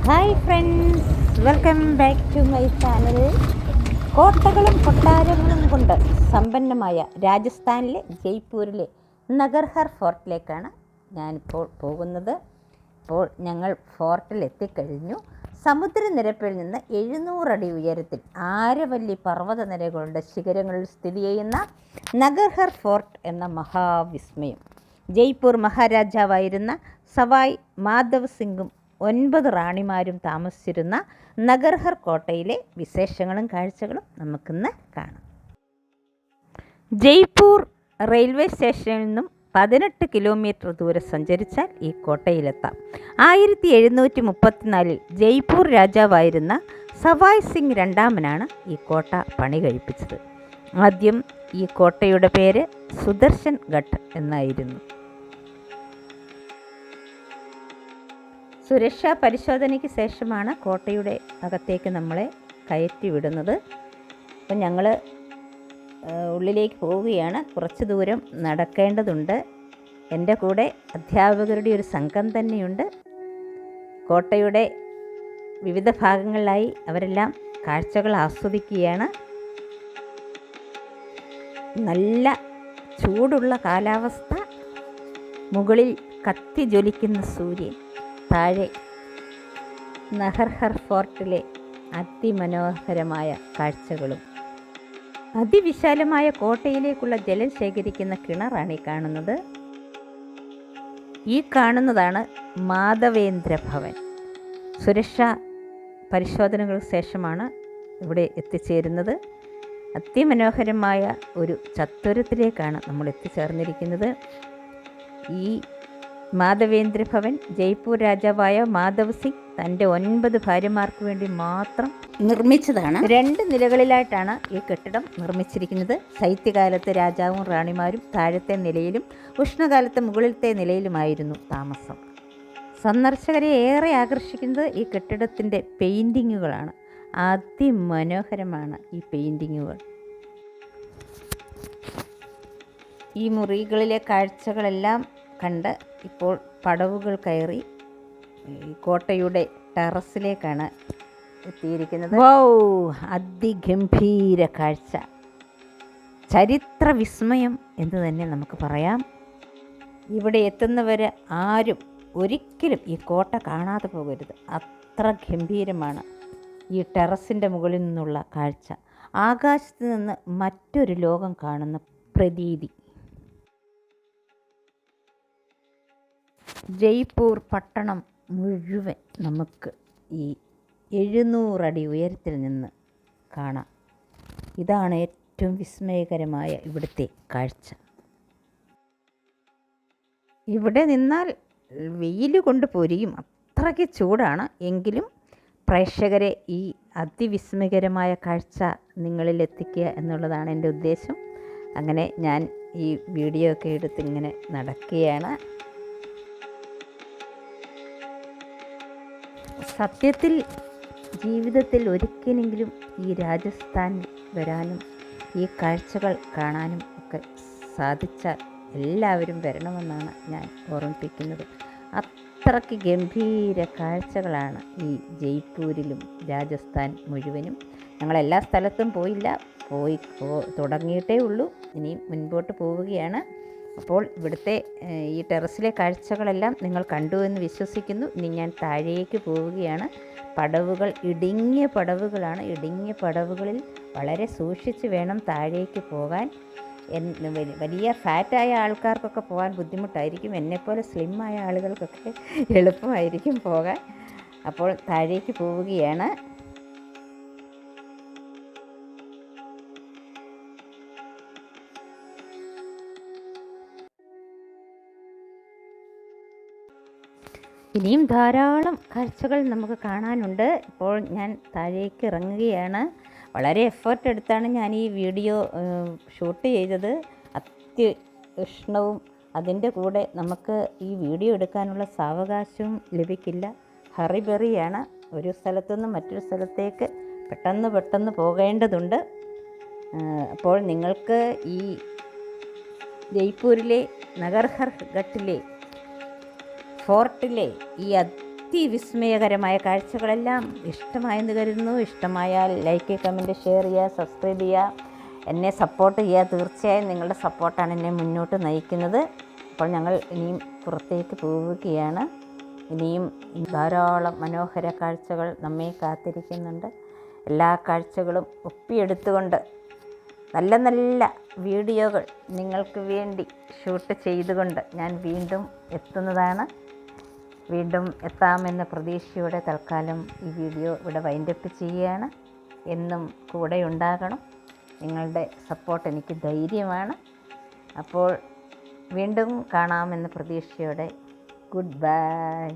Hi friends, welcome back to my channel. കോട്ടകളും കൊട്ടാരങ്ങളും കൊണ്ട് സമ്പന്നമായ രാജസ്ഥാനിലെ ജയ്പൂരിലെ നഗർഹർ ഫോർട്ടിലേക്കാണ് ഞാനിപ്പോൾ പോകുന്നത്. ഇപ്പോൾ ഞങ്ങൾ ഫോർട്ടിൽ എത്തിക്കഴിഞ്ഞു. സമുദ്രനിരപ്പിൽ നിന്ന് 700 അടി ഉയരത്തിൽ ആരവല്ലി പർവ്വതനിരകളുടെ ശിഖരങ്ങളിൽ സ്ഥിതി ചെയ്യുന്ന നഗർഹർ ഫോർട്ട് എന്ന മഹാവിസ്മയം ജയ്പൂർ മഹാരാജാവായിരുന്ന സവായ് മാധവ് സിംഗും 9 റാണിമാരും താമസിച്ചിരുന്ന നഗർഹർ കോട്ടയിലെ വിശേഷങ്ങളും കാഴ്ചകളും നമുക്കിന്ന് കാണാം. ജയ്പൂർ റെയിൽവേ സ്റ്റേഷനിൽ നിന്നും 18 കിലോമീറ്റർ ദൂരം സഞ്ചരിച്ചാൽ ഈ കോട്ടയിലെത്താം. 1734 ജയ്പൂർ രാജാവായിരുന്ന സവായ് സിംഗ് രണ്ടാമനാണ് ഈ കോട്ട പണി കഴിപ്പിച്ചത്. ആദ്യം ഈ കോട്ടയുടെ പേര് സുദർശൻ ഗഡ് എന്നായിരുന്നു. സുരക്ഷാ പരിശോധനയ്ക്ക് ശേഷമാണ് കോട്ടയുടെ അകത്തേക്ക് നമ്മളെ കയറ്റി വിടുന്നത്. അപ്പം ഞങ്ങൾ ഉള്ളിലേക്ക് പോവുകയാണ്. കുറച്ച് ദൂരം നടക്കേണ്ടതുണ്ട്. എൻ്റെ കൂടെ അധ്യാപകരുടെ ഒരു സംഘം തന്നെയുണ്ട്. കോട്ടയുടെ വിവിധ ഭാഗങ്ങളിലായി അവരെല്ലാം കാഴ്ചകൾ ആസ്വദിക്കുകയാണ്. നല്ല ചൂടുള്ള കാലാവസ്ഥ, മുകളിൽ കത്തി ജ്വലിക്കുന്ന സൂര്യൻ, താഴെ നഗർഹർ ഫോർട്ടിലെ അതിമനോഹരമായ കാഴ്ചകളും. അതിവിശാലമായ കോട്ടയിലേക്കുള്ള ജലം ശേഖരിക്കുന്ന കിണറാണ് ഈ കാണുന്നത്. ഈ കാണുന്നതാണ് മാധവേന്ദ്ര ഭവൻ. സുരക്ഷാ പരിശോധനകൾക്ക് ശേഷമാണ് ഇവിടെ എത്തിച്ചേരുന്നത്. അതിമനോഹരമായ ഒരു ചത്വരത്തിലേക്കാണ് നമ്മൾ എത്തിച്ചേർന്നിരിക്കുന്നത്. ഈ മാധവേന്ദ്ര ഭവൻ ജയ്പൂർ രാജാവായ മാധവ് സിംഗ് തൻ്റെ 9 ഭാര്യമാർക്ക് വേണ്ടി മാത്രം നിർമ്മിച്ചതാണ്. 2 നിലകളിലായിട്ടാണ് ഈ കെട്ടിടം നിർമ്മിച്ചിരിക്കുന്നത്. ശൈത്യകാലത്ത് രാജാവും റാണിമാരും താഴത്തെ നിലയിലും ഉഷ്ണകാലത്ത് മുകളിലത്തെ നിലയിലുമായിരുന്നു താമസം. സന്ദർശകരെ ഏറെ ആകർഷിക്കുന്നത് ഈ കെട്ടിടത്തിൻ്റെ പെയിൻറ്റിങ്ങുകളാണ്. അതിമനോഹരമാണ് ഈ പെയിൻറ്റിങ്ങുകൾ. ഈ മുറികളിലെ കാഴ്ചകളെല്ലാം കണ്ട് ഇപ്പോൾ പടവുകൾ കയറി കോട്ടയുടെ ടെറസിലേക്കാണ് എത്തിയിരിക്കുന്നത്. വൗ, അതിഗംഭീര കാഴ്ച, ചരിത്ര വിസ്മയം എന്ന് തന്നെ നമുക്ക് പറയാം. ഇവിടെ എത്തുന്നവർ ആരും ഒരിക്കലും ഈ കോട്ട കാണാതെ പോകരുത്. അത്ര ഗംഭീരമാണ് ഈ ടെറസിൻ്റെ മുകളിൽ നിന്നുള്ള കാഴ്ച. ആകാശത്ത് നിന്ന് മറ്റൊരു ലോകം കാണുന്ന പ്രതീതി. ജയ്പൂർ പട്ടണം മുഴുവൻ നമുക്ക് ഈ 700 അടി ഉയരത്തിൽ നിന്ന് കാണാം. ഇതാണ് ഏറ്റവും വിസ്മയകരമായ ഇവിടുത്തെ കാഴ്ച. ഇവിടെ നിന്നാൽ വെയിൽ കൊണ്ട് പൊരിയും, അത്രയ്ക്ക് ചൂടാണ്. എങ്കിലും പ്രേക്ഷകരെ ഈ അതിവിസ്മയകരമായ കാഴ്ച നിങ്ങളിൽ എത്തിക്കുക എന്നുള്ളതാണ് എൻ്റെ ഉദ്ദേശം. അങ്ങനെ ഞാൻ ഈ വീഡിയോ ഒക്കെ എടുത്ത് ഇങ്ങനെ നടക്കുകയാണ്. സത്യത്തിൽ ജീവിതത്തിൽ ഒരിക്കലെങ്കിലും ഈ രാജസ്ഥാനിൽ വരാനും ഈ കാഴ്ചകൾ കാണാനും ഒക്കെ സാധിച്ചാൽ എല്ലാവരും വരണമെന്നാണ് ഞാൻ ഓർമ്മിപ്പിക്കുന്നത്. അത്രയ്ക്ക് ഗംഭീര കാഴ്ചകളാണ് ഈ ജയ്പൂരിലും രാജസ്ഥാൻ മുഴുവനും. ഞങ്ങളെല്ലാ സ്ഥലത്തും പോയില്ല, തുടങ്ങിയിട്ടേ ഉള്ളൂ. ഇനിയും മുൻപോട്ട് പോവുകയാണ്. അപ്പോൾ ഇവിടുത്തെ ഈ ടെറസിലെ കാഴ്ചകളെല്ലാം നിങ്ങൾ കണ്ടു എന്ന് വിശ്വസിക്കുന്നു. ഇനി ഞാൻ താഴേക്ക് പോവുകയാണ്. പടവുകൾ ഇടുങ്ങിയ പടവുകളാണ്. ഇടുങ്ങിയ പടവുകളിൽ വളരെ സൂക്ഷിച്ച് വേണം താഴേക്ക് പോകാൻ. വലിയ ഫാറ്റായ ആൾക്കാർക്കൊക്കെ പോകാൻ ബുദ്ധിമുട്ടായിരിക്കും. എന്നെപ്പോലെ സ്ലിമ്മായ ആളുകൾക്കൊക്കെ എളുപ്പമായിരിക്കും പോകാൻ. അപ്പോൾ താഴേക്ക് പോവുകയാണ്. ഇനിയും ധാരാളം കാഴ്ചകൾ നമുക്ക് കാണാനുണ്ട്. ഇപ്പോൾ ഞാൻ താഴേക്ക് ഇറങ്ങുകയാണ്. വളരെ എഫേർട്ട് എടുത്താണ് ഞാൻ ഈ വീഡിയോ ഷൂട്ട് ചെയ്തത്. അത്യുഷ്ണവും അതിൻ്റെ കൂടെ നമുക്ക് ഈ വീഡിയോ എടുക്കാനുള്ള സാവകാശവും ലഭിക്കില്ല. ഹറിബറിയാണ്. ഒരു സ്ഥലത്തുനിന്ന് മറ്റൊരു സ്ഥലത്തേക്ക് പെട്ടെന്ന് പോകേണ്ടതുണ്ട്. അപ്പോൾ നിങ്ങൾക്ക് ഈ ജയ്പൂരിലെ നഗർഹർ ഘട്ടിലെ ഫോർട്ടിലെ ഈ അതിവിസ്മയകരമായ കാഴ്ചകളെല്ലാം ഇഷ്ടമായെന്ന് കരുതുന്നു. ഇഷ്ടമായാൽ ലൈക്ക്, കമൻറ്റ്, ഷെയർ ചെയ്യുക, സബ്സ്ക്രൈബ് ചെയ്യുക, എന്നെ സപ്പോർട്ട് ചെയ്യുക. തീർച്ചയായും നിങ്ങളുടെ സപ്പോർട്ടാണ് എന്നെ മുന്നോട്ട് നയിക്കുന്നത്. അപ്പോൾ ഞങ്ങൾ ഇനിയും പുറത്തേക്ക് പോവുകയാണ്. ഇനിയും ധാരാളം മനോഹര കാഴ്ചകൾ നമ്മെ കാത്തിരിക്കുന്നുണ്ട്. എല്ലാ കാഴ്ചകളും ഒപ്പിയെടുത്തുകൊണ്ട് നല്ല നല്ല വീഡിയോകൾ നിങ്ങൾക്ക് വേണ്ടി ഷൂട്ട് ചെയ്തുകൊണ്ട് ഞാൻ വീണ്ടും എത്തുന്നതാണ്. വീണ്ടും എത്താമെന്ന പ്രതീക്ഷയോടെ തൽക്കാലം ഈ വീഡിയോ ഇവിടെ വൈൻഡപ്പ് ചെയ്യുകയാണ്. എന്നും കൂടെ ഉണ്ടാകണം. നിങ്ങളുടെ സപ്പോർട്ട് എനിക്ക് ധൈര്യമാണ്. അപ്പോൾ വീണ്ടും കാണാമെന്ന പ്രതീക്ഷയോടെ ഗുഡ് ബൈ.